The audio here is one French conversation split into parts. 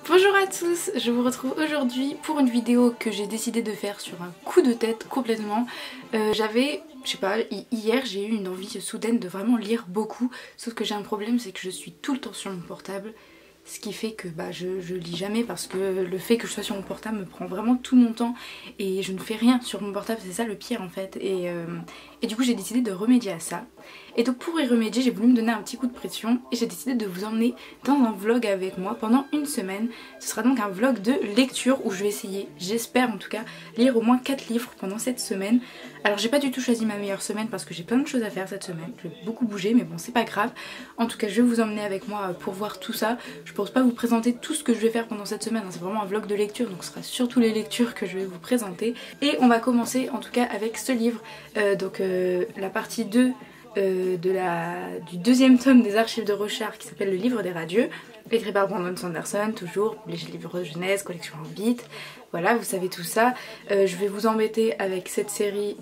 Bonjour à tous, je vous retrouve aujourd'hui pour une vidéo que j'ai décidé de faire sur un coup de tête complètement. Je sais pas, hier j'ai eu une envie soudaine de vraiment lire beaucoup, sauf que j'ai un problème, c'est que je suis tout le temps sur mon portable. Ce qui fait que je lis jamais parce que le fait que je sois sur mon portable me prend vraiment tout mon temps et je ne fais rien sur mon portable, c'est ça le pire en fait. Et du coup j'ai décidé de remédier à ça. Et donc pour y remédier j'ai voulu me donner un petit coup de pression et j'ai décidé de vous emmener dans un vlog avec moi pendant une semaine. Ce sera donc un vlog de lecture où je vais essayer, j'espère en tout cas, lire au moins 4 livres pendant cette semaine. Alors j'ai pas du tout choisi ma meilleure semaine parce que j'ai plein de choses à faire cette semaine, je vais beaucoup bouger mais bon c'est pas grave. En tout cas je vais vous emmener avec moi pour voir tout ça. Je pense pas vous présenter tout ce que je vais faire pendant cette semaine, c'est vraiment un vlog de lecture donc ce sera surtout les lectures que je vais vous présenter. Et on va commencer en tout cas avec ce livre, la partie 2 du deuxième tome des archives de Rochard qui s'appelle Le Livre des Radieux, écrit par Brandon Sanderson, toujours, les livres jeunesse, collection Orbit, voilà vous savez tout ça. Je vais vous embêter avec cette série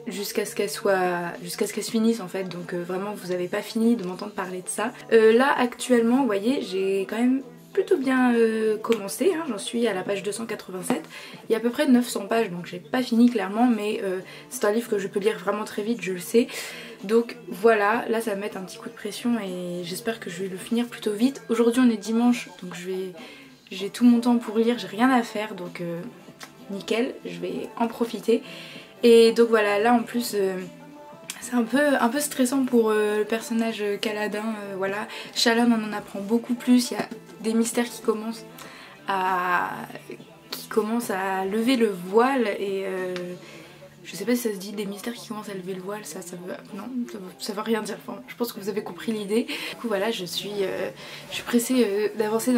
jusqu'à ce qu'elle se finisse en fait, donc vraiment vous avez pas fini de m'entendre parler de ça. Là actuellement vous voyez j'ai quand même plutôt bien commencé, hein. J'en suis à la page 287, il y a à peu près 900 pages donc j'ai pas fini clairement, mais c'est un livre que je peux lire vraiment très vite, je le sais. Donc voilà, là ça va me mettre un petit coup de pression et j'espère que je vais le finir plutôt vite. Aujourd'hui on est dimanche donc j'ai tout mon temps pour lire, j'ai rien à faire donc nickel, je vais en profiter. Et donc voilà, là en plus c'est un peu stressant pour le personnage Kaladin, voilà. Shallan on en apprend beaucoup plus, il y a des mystères qui commencent à lever le voile et je sais pas si ça se dit des mystères qui commencent à lever le voile, ça veut rien dire, enfin, je pense que vous avez compris l'idée. Du coup voilà, je suis pressée d'avancer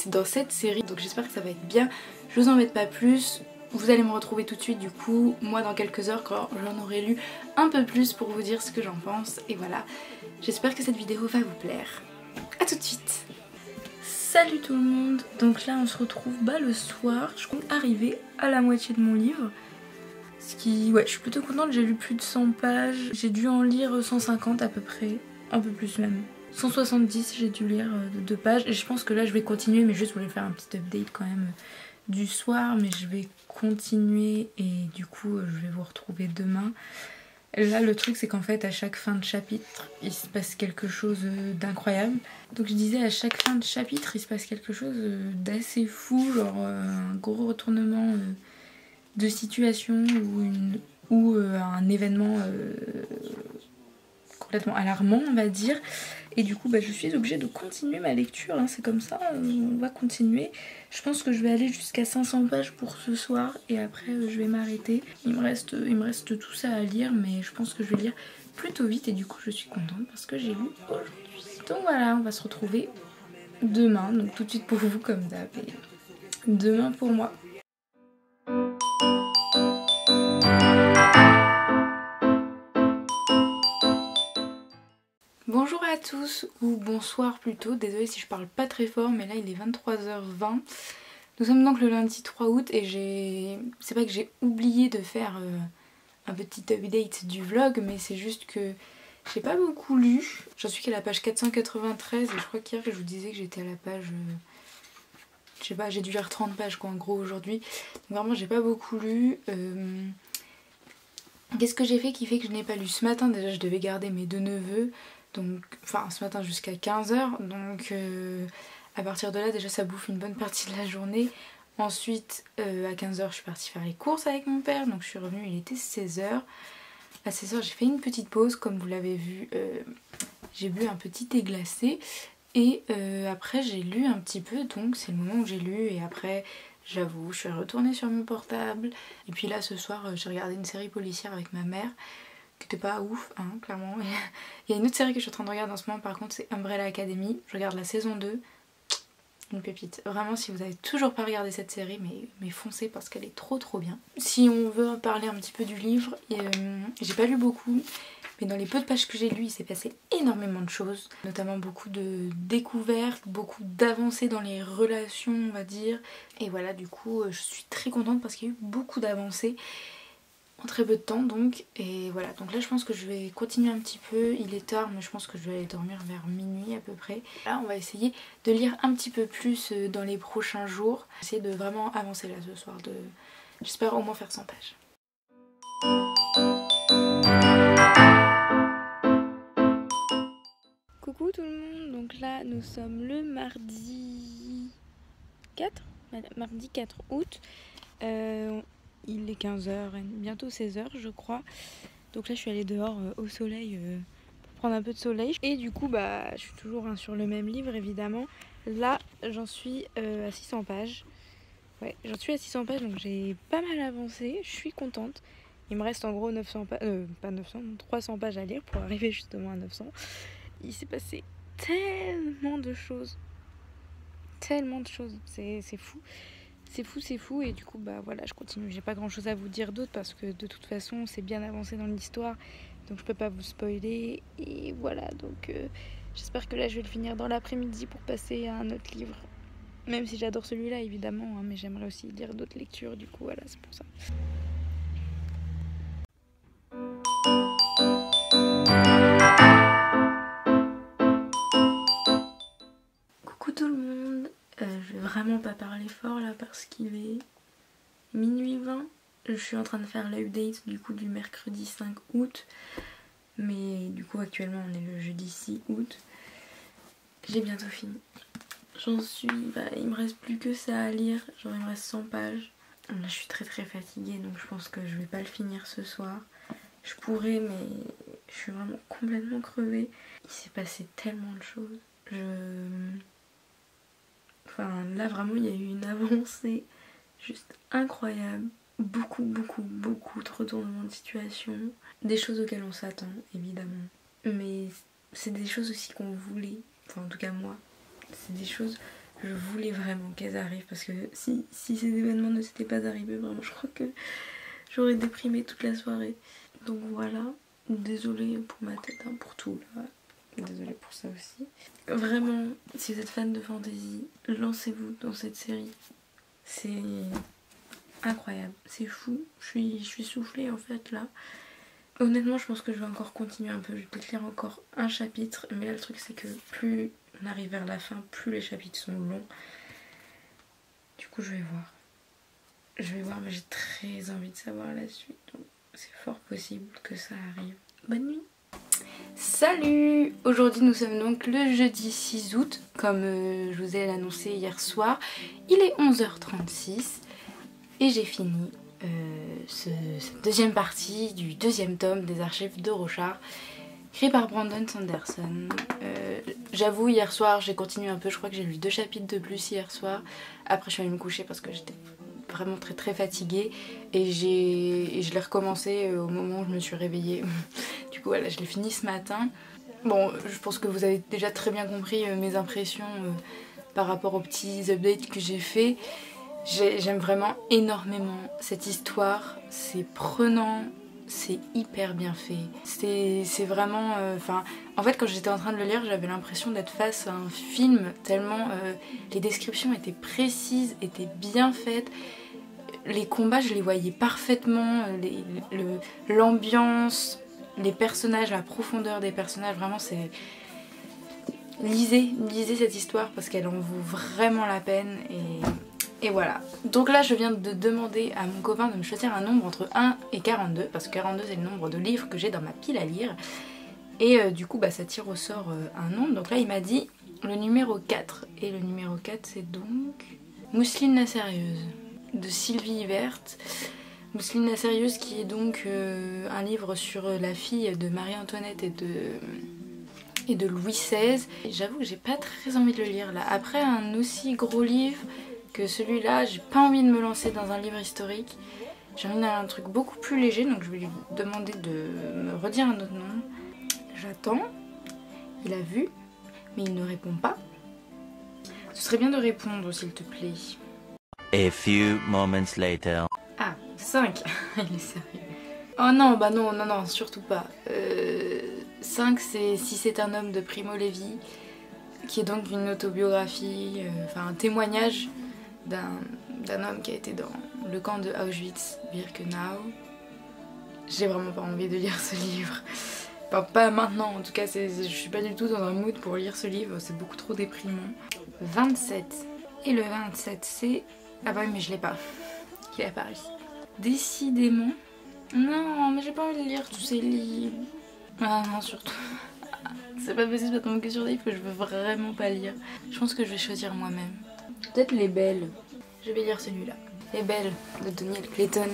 dans cette série, donc j'espère que ça va être bien, je vous en mets pas plus. Vous allez me retrouver tout de suite du coup, moi dans quelques heures quand j'en aurai lu un peu plus pour vous dire ce que j'en pense. Et voilà, j'espère que cette vidéo va vous plaire. A tout de suite. Salut tout le monde, donc là on se retrouve le soir, je compte arriver à la moitié de mon livre. Ouais, je suis plutôt contente, j'ai lu plus de 100 pages, j'ai dû en lire 150 à peu près, un peu plus même. 170 j'ai dû lire de 2 pages et je pense que là je vais continuer, mais juste pour faire un petit update quand même du soir, mais je vais continuer et du coup je vais vous retrouver demain. Là le truc c'est qu'en fait à chaque fin de chapitre il se passe quelque chose d'incroyable. Donc je disais à chaque fin de chapitre il se passe quelque chose d'assez fou, genre un gros retournement de situation ou un événement complètement alarmant on va dire. Et du coup je suis obligée de continuer ma lecture, hein, c'est comme ça, on va continuer. Je pense que je vais aller jusqu'à 500 pages pour ce soir et après je vais m'arrêter. Il me reste tout ça à lire, mais je pense que je vais lire plutôt vite et du coup je suis contente parce que j'ai lu aujourd'hui. Donc voilà, on va se retrouver demain, donc tout de suite pour vous comme d'hab et demain pour moi. Bonjour à tous, ou bonsoir plutôt, désolée si je parle pas très fort mais là il est 23h20. Nous sommes donc le lundi 3 août et c'est pas que j'ai oublié de faire un petit update du vlog, mais c'est juste que j'ai pas beaucoup lu. J'en suis qu'à la page 493 et je crois qu'hier je vous disais que j'étais à la page... je sais pas, j'ai dû lire 30 pages quoi en gros aujourd'hui. Donc vraiment j'ai pas beaucoup lu. Qu'est-ce que j'ai fait qui fait que je n'ai pas lu? Ce matin déjà je devais garder mes 2 neveux. Donc, enfin ce matin jusqu'à 15h, donc à partir de là déjà ça bouffe une bonne partie de la journée. Ensuite à 15h je suis partie faire les courses avec mon père, donc je suis revenue, il était 16h. À 16h j'ai fait une petite pause, comme vous l'avez vu, j'ai bu un petit thé glacé et après j'ai lu un petit peu, donc c'est le moment où j'ai lu et après j'avoue je suis retournée sur mon portable. Et puis là ce soir j'ai regardé une série policière avec ma mère qui était pas ouf, hein, clairement. Il y a une autre série que je suis en train de regarder en ce moment par contre, c'est Umbrella Academy. Je regarde la saison 2, une pépite. Vraiment si vous avez toujours pas regardé cette série, mais foncez parce qu'elle est trop bien. Si on veut parler un petit peu du livre, j'ai pas lu beaucoup, mais dans les peu de pages que j'ai lues il s'est passé énormément de choses. Notamment beaucoup de découvertes, beaucoup d'avancées dans les relations on va dire. Et voilà du coup je suis très contente parce qu'il y a eu beaucoup d'avancées. en très peu de temps donc. Et voilà, donc là je pense que je vais continuer un petit peu. Il est tard mais je pense que je vais aller dormir vers minuit à peu près. Là on va essayer de lire un petit peu plus dans les prochains jours. Essayer de vraiment avancer là ce soir. J'espère au moins faire 100 pages. Coucou tout le monde, donc là nous sommes le mardi 4, mardi 4 août. Il est 15h, bientôt 16h je crois. Donc là je suis allée dehors au soleil pour prendre un peu de soleil. Et du coup bah je suis toujours sur le même livre évidemment. Là j'en suis à 600 pages. Ouais, j'en suis à 600 pages donc j'ai pas mal avancé, je suis contente. Il me reste en gros 900 pas 900, 300 pages à lire pour arriver justement à 900. Il s'est passé tellement de choses. Tellement de choses, c'est fou. C'est fou et du coup bah voilà je continue. J'ai pas grand chose à vous dire d'autre parce que de toute façon c'est bien avancé dans l'histoire. Donc je peux pas vous spoiler et voilà donc j'espère que là je vais le finir dans l'après-midi pour passer à un autre livre. Même si j'adore celui-là évidemment hein, mais j'aimerais aussi lire d'autres lectures du coup voilà c'est pour ça. Coucou tout le monde, je vais vraiment pas parler fort là parce qu'il est minuit 20. Je suis en train de faire l'update du coup du mercredi 5 août. Mais du coup actuellement on est le jeudi 6 août. J'ai bientôt fini. J'en suis... il me reste plus que ça à lire. Genre il me reste 100 pages. Là je suis très fatiguée donc je pense que je vais pas le finir ce soir. Je pourrais mais je suis vraiment complètement crevée. Il s'est passé tellement de choses. Enfin là vraiment il y a eu une avancée juste incroyable. Beaucoup de retournements de situation. Des choses auxquelles on s'attend évidemment. Mais c'est des choses aussi qu'on voulait. Enfin en tout cas moi. C'est des choses je voulais vraiment qu'elles arrivent. Parce que si ces événements ne s'étaient pas arrivés vraiment je crois que j'aurais déprimé toute la soirée. Donc voilà. Désolée pour ma tête, hein, pour tout là. Désolée pour ça aussi. Vraiment, si vous êtes fan de fantasy, lancez-vous dans cette série. C'est incroyable, c'est fou. Je suis soufflée en fait là. Honnêtement, je pense que je vais encore continuer un peu. Je vais peut-être lire encore un chapitre. Mais là, le truc, c'est que plus on arrive vers la fin, plus les chapitres sont longs. Du coup, je vais voir. Je vais voir, mais j'ai très envie de savoir la suite. Donc, c'est fort possible que ça arrive. Bonne nuit. Salut! Aujourd'hui nous sommes donc le jeudi 6 août, comme je vous ai annoncé hier soir. Il est 11h36 et j'ai fini cette deuxième partie du deuxième tome des archives de Rochard, écrit par Brandon Sanderson. J'avoue hier soir j'ai continué un peu, je crois que j'ai lu 2 chapitres de plus hier soir. Après je suis allée me coucher parce que j'étais vraiment très fatiguée et je l'ai recommencé au moment où je me suis réveillée. Du coup voilà, je l'ai fini ce matin. Bon, je pense que vous avez déjà très bien compris mes impressions par rapport aux petits updates que j'ai fait. J'aime vraiment énormément cette histoire, c'est prenant, c'est hyper bien fait. C'est vraiment... en fait quand j'étais en train de le lire, j'avais l'impression d'être face à un film tellement les descriptions étaient précises, étaient bien faites. Les combats, je les voyais parfaitement, l'ambiance, les personnages, la profondeur des personnages, vraiment c'est... Lisez cette histoire parce qu'elle en vaut vraiment la peine et voilà. Donc là je viens de demander à mon copain de me choisir un nombre entre 1 et 42 parce que 42 c'est le nombre de livres que j'ai dans ma pile à lire. Et du coup bah, ça tire au sort un nombre. Donc là il m'a dit le numéro 4. Et le numéro 4 c'est donc Mousseline la Sérieuse de Sylvie Verte. Mousseline la Sérieuse qui est donc un livre sur la fille de Marie-Antoinette et de Louis XVI. J'avoue que j'ai pas très envie de le lire là. Après un aussi gros livre que celui-là, j'ai pas envie de me lancer dans un livre historique. J'ai envie d'un truc beaucoup plus léger, donc je vais lui demander de me redire un autre nom. J'attends. Il a vu, mais il ne répond pas. Ce serait bien de répondre s'il te plaît. A few moments later. Ah, 5. Il est sérieux. Oh non, bah non, surtout pas. 5 c'est Si c'est un homme de Primo Levi, qui est donc une autobiographie, un témoignage d'un homme qui a été dans le camp de Auschwitz-Birkenau. j'ai vraiment pas envie de lire ce livre. Enfin pas maintenant en tout cas, je suis pas du tout dans un mood pour lire ce livre, c'est beaucoup trop déprimant. 27. Et le 27 c'est... Ah bah oui mais je l'ai pas. Il est à Paris. Décidément. Non mais j'ai pas envie de lire tous ces livres. Ah non surtout. C'est pas possible de tomber que sur des livres que je veux vraiment pas lire. Je pense que je vais choisir moi-même. Peut-être Les Belles. Je vais lire celui-là. Les Belles de Daniel Clayton.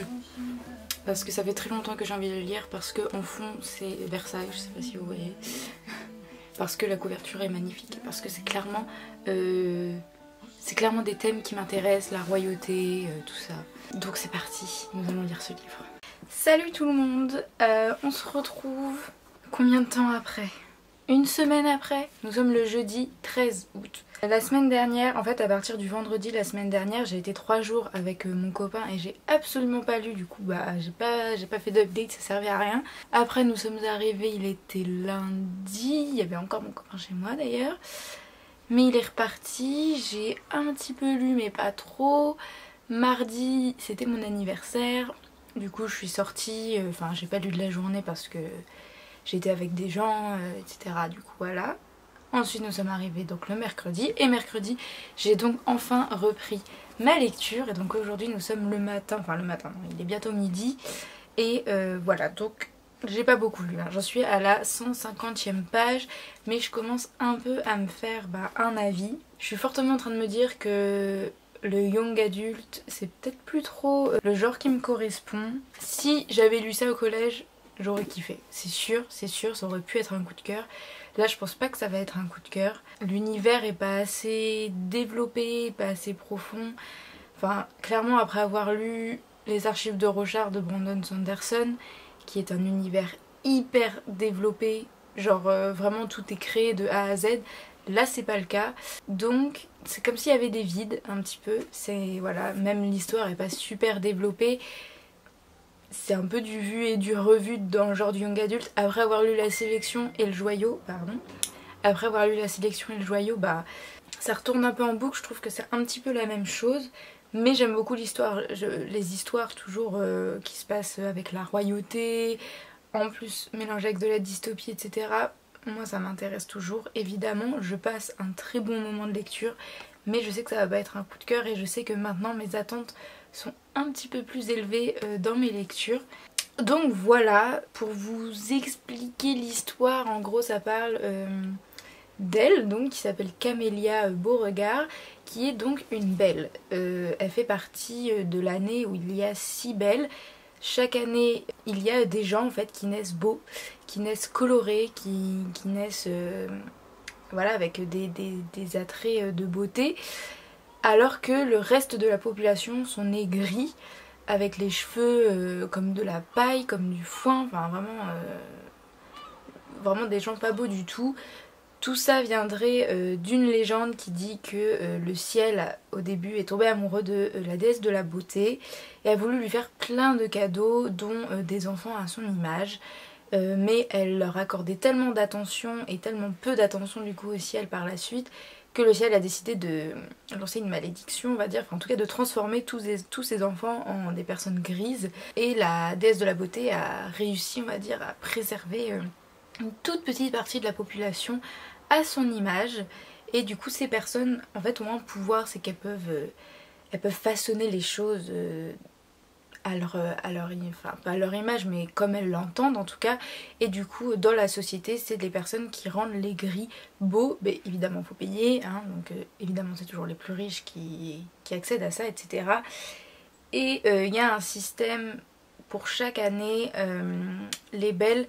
Parce que ça fait très longtemps que j'ai envie de le lire. Parce que en fond c'est Versailles, je sais pas si vous voyez. Parce que la couverture est magnifique. Parce que c'est clairement des thèmes qui m'intéressent. La royauté, tout ça. Donc c'est parti, nous allons lire ce livre. Salut tout le monde, on se retrouve combien de temps après? Une semaine après, nous sommes le jeudi 13 août. La semaine dernière, en fait à partir du vendredi la semaine dernière, j'ai été 3 jours avec mon copain et j'ai absolument pas lu, du coup bah j'ai pas fait d'update, ça servait à rien. Après nous sommes arrivés, il était lundi, il y avait encore mon copain chez moi d'ailleurs. Mais il est reparti, j'ai un petit peu lu mais pas trop. Mardi c'était mon anniversaire, du coup je suis sortie, enfin j'ai pas lu de la journée parce que j'étais avec des gens, etc. Du coup voilà. Ensuite nous sommes arrivés donc le mercredi. Et mercredi j'ai donc enfin repris ma lecture. Et donc aujourd'hui nous sommes le matin, enfin le matin, non, il est bientôt midi. Et voilà, donc j'ai pas beaucoup lu, hein. J'en suis à la 150e page. Mais je commence un peu à me faire un avis. Je suis fortement en train de me dire que le young adulte c'est peut-être plus trop le genre qui me correspond. Si j'avais lu ça au collège, j'aurais kiffé, c'est sûr, ça aurait pu être un coup de cœur. Là je pense pas que ça va être un coup de cœur. L'univers est pas assez développé, pas assez profond. Enfin clairement après avoir lu Les Archives de Rochard de Brandon Sanderson, qui est un univers hyper développé, genre vraiment tout est créé de A à Z. Là c'est pas le cas, donc c'est comme s'il y avait des vides un petit peu. C'est voilà, même l'histoire est pas super développée. C'est un peu du vu et du revu dans le genre du young adulte. Après avoir lu La Sélection et le Joyau, après avoir lu La Sélection et le Joyau, bah ça retourne un peu en boucle. Je trouve que c'est un petit peu la même chose. Mais j'aime beaucoup l'histoire, les histoires toujours qui se passent avec la royauté, en plus mélangées avec de la dystopie, etc. Moi ça m'intéresse toujours. Évidemment je passe un très bon moment de lecture, mais je sais que ça va pas être un coup de cœur et je sais que maintenant mes attentes sont un petit peu plus élevées dans mes lectures. Donc voilà, pour vous expliquer l'histoire, en gros ça parle d'elle, donc qui s'appelle Camélia Beauregard, qui est donc une belle. Elle fait partie de l'année où il y a 6 belles. Chaque année il y a des gens en fait qui naissent beaux, qui naissent colorés, qui naissent voilà, avec des attraits de beauté, alors que le reste de la population sont nés gris, avec les cheveux comme de la paille, comme du foin, enfin vraiment des gens pas beaux du tout. Tout ça viendrait d'une légende qui dit que le ciel au début est tombé amoureux de la déesse de la beauté et a voulu lui faire plein de cadeaux, dont des enfants à son image. Mais elle leur accordait tellement d'attention et tellement peu d'attention du coup au ciel par la suite, que le ciel a décidé de lancer une malédiction, on va dire, enfin en tout cas de transformer tous ces enfants en des personnes grises. Et la déesse de la beauté a réussi, on va dire, à préserver une toute petite partie de la population à son image. Et du coup ces personnes en fait ont un pouvoir, c'est qu'elles peuvent façonner les choses enfin pas à leur image mais comme elles l'entendent en tout cas. Et du coup dans la société c'est des personnes qui rendent les gris beaux, mais évidemment faut payer hein, donc évidemment c'est toujours les plus riches qui accèdent à ça, etc. Et il y a un système pour chaque année, les belles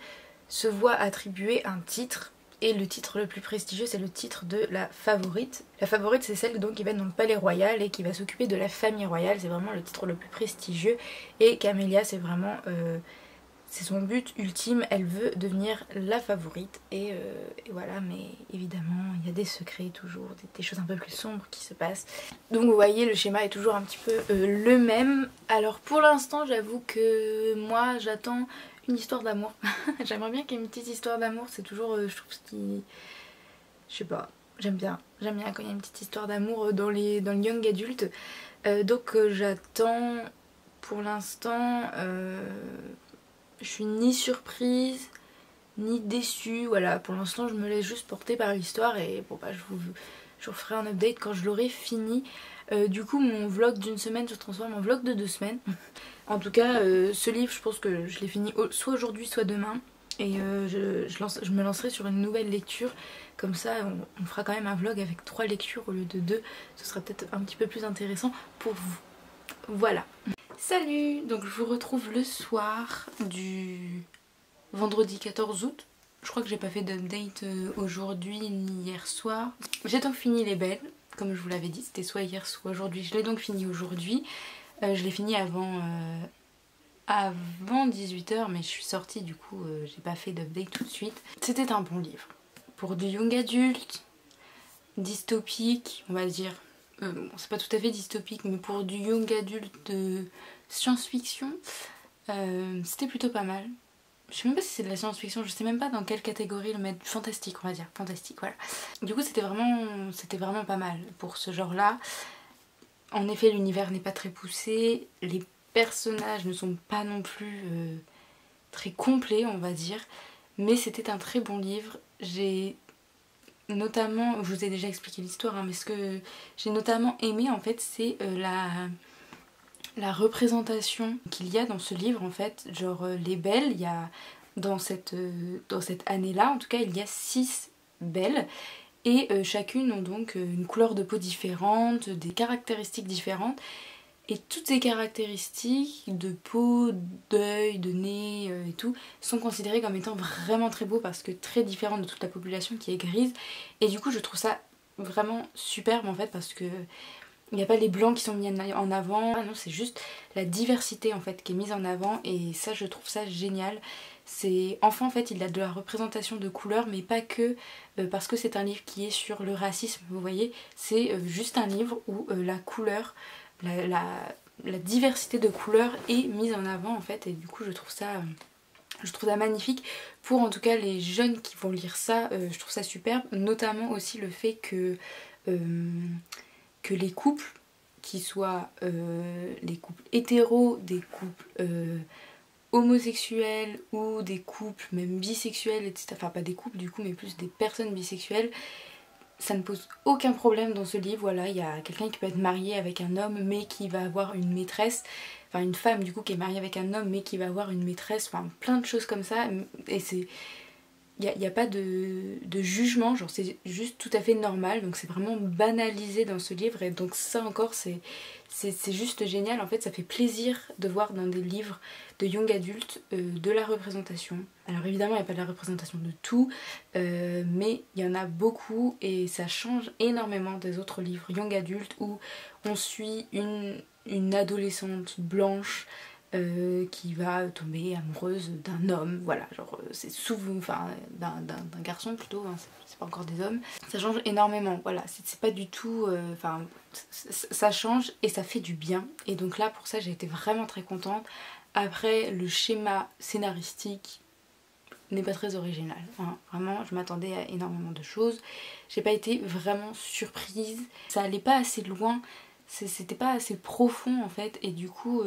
se voient attribuer un titre. Et le titre le plus prestigieux c'est le titre de la favorite. La favorite c'est celle donc qui va dans le palais royal et qui va s'occuper de la famille royale. C'est vraiment le titre le plus prestigieux. Et Camélia c'est vraiment c'est son but ultime, elle veut devenir la favorite. Et voilà, mais évidemment il y a des secrets toujours, des choses un peu plus sombres qui se passent. Donc vous voyez le schéma est toujours un petit peu le même. Alors pour l'instant j'avoue que moi j'attends une histoire d'amour. J'aimerais bien qu'il y ait une petite histoire d'amour, c'est toujours je trouve ce qui... Je sais pas, j'aime bien quand il y a une petite histoire d'amour dans le young adulte. Donc j'attends pour l'instant Je suis ni surprise ni déçue, voilà, pour l'instant je me laisse juste porter par l'histoire et bon bah je vous ferai un update quand je l'aurai fini. Du coup mon vlog d'une semaine se transforme en vlog de 2 semaines. En tout cas ce livre je pense que je l'ai fini soit aujourd'hui soit demain. Et je me lancerai sur une nouvelle lecture. Comme ça on fera quand même un vlog avec 3 lectures au lieu de 2. Ce sera peut-être un petit peu plus intéressant pour vous. Voilà. Salut! Donc je vous retrouve le soir du vendredi 14 août. Je crois que j'ai pas fait d'update aujourd'hui ni hier soir. J'ai donc fini Les Belles, comme je vous l'avais dit, c'était soit hier soit aujourd'hui. Je l'ai donc fini aujourd'hui. Je l'ai fini avant 18 h, mais je suis sortie du coup, j'ai pas fait d'update tout de suite. C'était un bon livre. Pour du young adulte, dystopique, on va dire. Bon, c'est pas tout à fait dystopique, mais pour du young adulte de science-fiction, c'était plutôt pas mal. Je sais même pas si c'est de la science-fiction, je sais même pas dans quelle catégorie le mettre. Fantastique, on va dire, fantastique, voilà. Du coup c'était vraiment pas mal pour ce genre-là. En effet l'univers n'est pas très poussé, les personnages ne sont pas non plus très complets, on va dire. Mais c'était un très bon livre. J'ai notamment, je vous ai déjà expliqué l'histoire, hein, mais ce que j'ai notamment aimé en fait c'est la représentation qu'il y a dans ce livre en fait. Genre les belles, il y a dans cette année là en tout cas il y a 6 belles et chacune ont donc une couleur de peau différente, des caractéristiques différentes. Et toutes ces caractéristiques de peau, d'œil, de nez et tout sont considérées comme étant vraiment très beaux parce que très différentes de toute la population qui est grise. Et du coup je trouve ça vraiment superbe en fait parce que il n'y a pas les blancs qui sont mis en avant, ah non c'est juste la diversité en fait qui est mise en avant et ça je trouve ça génial. Enfin en fait il a de la représentation de couleurs mais pas que parce que c'est un livre qui est sur le racisme, vous voyez. C'est juste un livre où la couleur, la diversité de couleurs est mise en avant en fait et du coup je trouve ça magnifique. Pour en tout cas les jeunes qui vont lire ça, je trouve ça superbe, notamment aussi le fait que les couples, qui soient les couples hétéros, des couples homosexuels ou des couples même bisexuels, etc. Enfin pas des couples du coup mais plus des personnes bisexuelles, ça ne pose aucun problème dans ce livre. Voilà, il y a quelqu'un qui peut être marié avec un homme mais qui va avoir une maîtresse, enfin une femme du coup qui est mariée avec un homme mais qui va avoir une maîtresse, enfin plein de choses comme ça et c'est... Il n'y a pas de jugement, genre c'est juste tout à fait normal, donc c'est vraiment banalisé dans ce livre et donc ça encore c'est juste génial. En fait ça fait plaisir de voir dans des livres de young adultes de la représentation. Alors évidemment il n'y a pas de la représentation de tout, mais il y en a beaucoup et ça change énormément des autres livres young adultes où on suit une adolescente blanche qui va tomber amoureuse d'un homme, voilà, genre c'est souvent, enfin d'un garçon plutôt, hein, c'est pas encore des hommes. Ça change énormément, voilà, c'est pas du tout, enfin ça change et ça fait du bien. Et donc là pour ça j'ai été vraiment très contente. Après le schéma scénaristique n'est pas très original, hein. Vraiment je m'attendais à énormément de choses, j'ai pas été vraiment surprise, ça allait pas assez loin. C'était pas assez profond en fait et du coup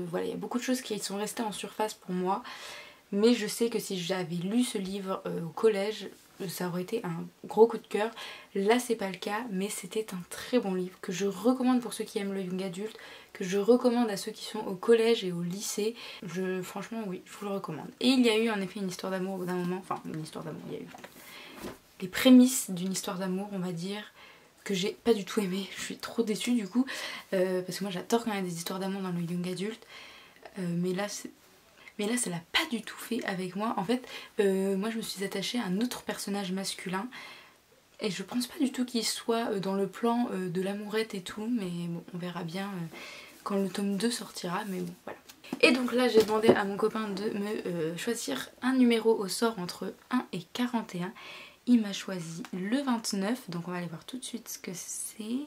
voilà, il y a beaucoup de choses qui sont restées en surface pour moi, mais je sais que si j'avais lu ce livre au collège ça aurait été un gros coup de cœur. Là c'est pas le cas, mais c'était un très bon livre que je recommande pour ceux qui aiment le young adulte, que je recommande à ceux qui sont au collège et au lycée. Franchement oui, je vous le recommande. Et il y a eu en effet une histoire d'amour au bout d'un moment, enfin une histoire d'amour, il y a eu les prémices d'une histoire d'amour on va dire, que j'ai pas du tout aimé. Je suis trop déçue du coup parce que moi j'adore quand il y a des histoires d'amour dans le young adulte, mais là ça l'a pas du tout fait avec moi. En fait moi je me suis attachée à un autre personnage masculin et je pense pas du tout qu'il soit dans le plan de l'amourette et tout, mais bon on verra bien quand le tome 2 sortira, mais bon voilà. Et donc là j'ai demandé à mon copain de me choisir un numéro au sort entre 1 et 41. Il m'a choisi le 29, donc on va aller voir tout de suite ce que c'est.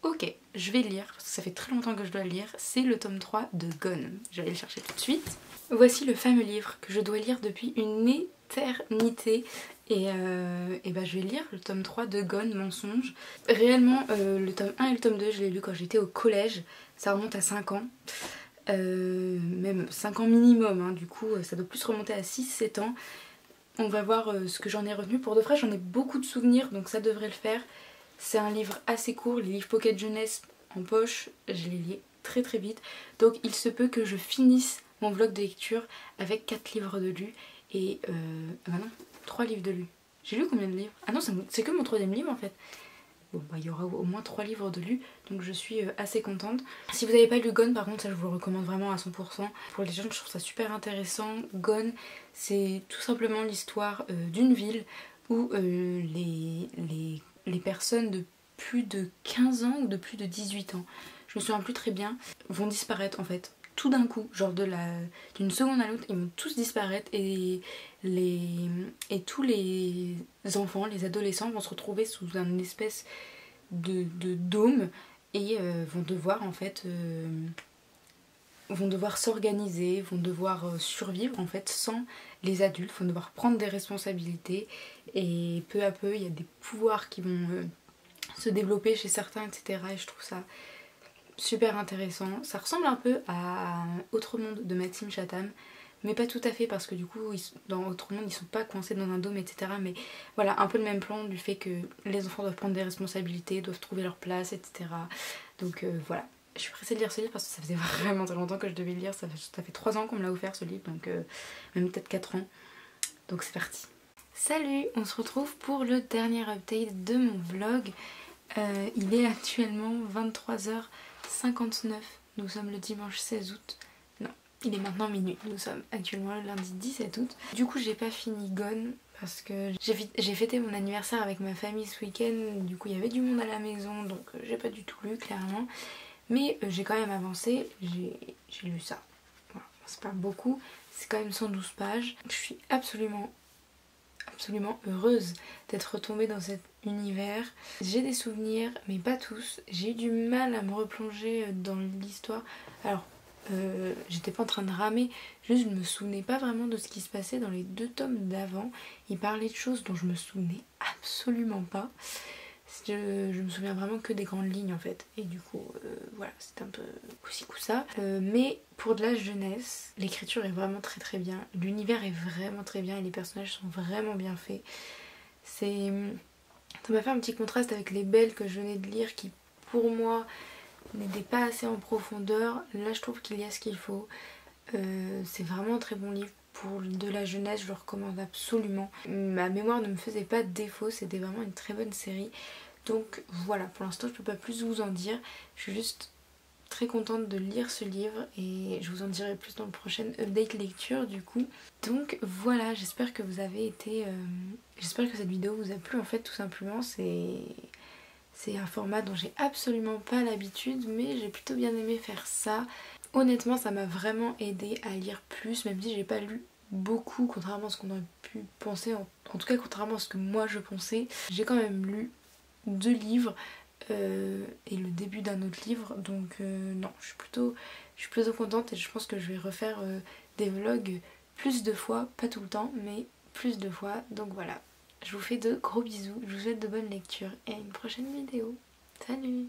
Ok, je vais lire, parce que ça fait très longtemps que je dois le lire. C'est le tome 3 de Gone. Je vais aller le chercher tout de suite. Voici le fameux livre que je dois lire depuis une éternité. Et bah, je vais lire le tome 3 de Gone, Mensonge. Réellement, le tome 1 et le tome 2, je l'ai lu quand j'étais au collège. Ça remonte à 5 ans. même 5 ans minimum, hein, du coup ça doit plus remonter à 6-7 ans. On va voir ce que j'en ai retenu. Pour de vrai j'en ai beaucoup de souvenirs donc ça devrait le faire. C'est un livre assez court, les livres Pocket Jeunesse en poche, je les lis très très vite. Donc il se peut que je finisse mon vlog de lecture avec 4 livres de lus et... ah bah non, 3 livres de lus. J'ai lu combien de livres? Ah non, c'est que mon 3e livre en fait. Bon bah il y aura au moins 3 livres de lus, donc je suis assez contente. Si vous n'avez pas lu Gone par contre, ça je vous le recommande vraiment à 100%. Pour les jeunes je trouve ça super intéressant. Gone c'est tout simplement l'histoire d'une ville où les personnes de plus de 15 ans ou de plus de 18 ans, je me souviens plus très bien, vont disparaître en fait. Tout d'un coup, genre d'une seconde à l'autre, ils vont tous disparaître et tous les enfants, les adolescents vont se retrouver sous une espèce de dôme et vont devoir en fait vont devoir s'organiser, vont devoir survivre en fait sans les adultes, vont devoir prendre des responsabilités et peu à peu il y a des pouvoirs qui vont se développer chez certains, etc. Et je trouve ça super intéressant. Ça ressemble un peu à Autre Monde de Maxime Chatham, mais pas tout à fait parce que du coup dans Autre Monde ils sont pas coincés dans un dôme, etc. Mais voilà, un peu le même plan du fait que les enfants doivent prendre des responsabilités, doivent trouver leur place, etc. Donc voilà, je suis pressée de lire ce livre parce que ça faisait vraiment très longtemps que je devais le lire. Ça fait 3 ans qu'on me l'a offert ce livre, donc même peut-être 4 ans. Donc c'est parti. Salut, on se retrouve pour le dernier update de mon vlog. Il est actuellement 23h59, nous sommes le dimanche 16 août. Non, il est maintenant minuit, nous sommes actuellement le lundi 17 août. Du coup j'ai pas fini Gone parce que j'ai fêté mon anniversaire avec ma famille ce week-end. Du coup il y avait du monde à la maison donc j'ai pas du tout lu clairement. Mais j'ai quand même avancé, j'ai lu ça. Voilà, c'est pas beaucoup, c'est quand même 112 pages. Je suis absolument heureuse d'être retombée dans cet univers. J'ai des souvenirs, mais pas tous. J'ai eu du mal à me replonger dans l'histoire. Alors, j'étais pas en train de ramer, juste je me souvenais pas vraiment de ce qui se passait dans les 2 tomes d'avant. Il parlait de choses dont je me souvenais absolument pas. Je me souviens vraiment que des grandes lignes en fait. Et du coup, voilà, c'était un peu coup-ci coup-ça. Mais pour de la jeunesse, l'écriture est vraiment très très bien. L'univers est vraiment très bien et les personnages sont vraiment bien faits. Ça m'a fait un petit contraste avec Les Belles que je venais de lire qui, pour moi, n'étaient pas assez en profondeur. Là, je trouve qu'il y a ce qu'il faut. C'est vraiment un très bon livre. Pour de la jeunesse, je le recommande absolument. Ma mémoire ne me faisait pas de défaut, c'était vraiment une très bonne série. Donc voilà, pour l'instant je peux pas plus vous en dire. Je suis juste très contente de lire ce livre et je vous en dirai plus dans le prochain update lecture du coup. Donc voilà, j'espère que vous avez été... j'espère que cette vidéo vous a plu en fait tout simplement. C'est un format dont j'ai absolument pas l'habitude mais j'ai plutôt bien aimé faire ça. Honnêtement ça m'a vraiment aidé à lire plus, même si j'ai pas lu beaucoup contrairement à ce qu'on aurait pu penser, en tout cas contrairement à ce que moi je pensais. J'ai quand même lu 2 livres et le début d'un autre livre, donc non, je suis plutôt contente et je pense que je vais refaire des vlogs plus de fois, pas tout le temps mais plus de fois. Donc voilà, je vous fais de gros bisous, je vous souhaite de bonnes lectures et à une prochaine vidéo. Salut!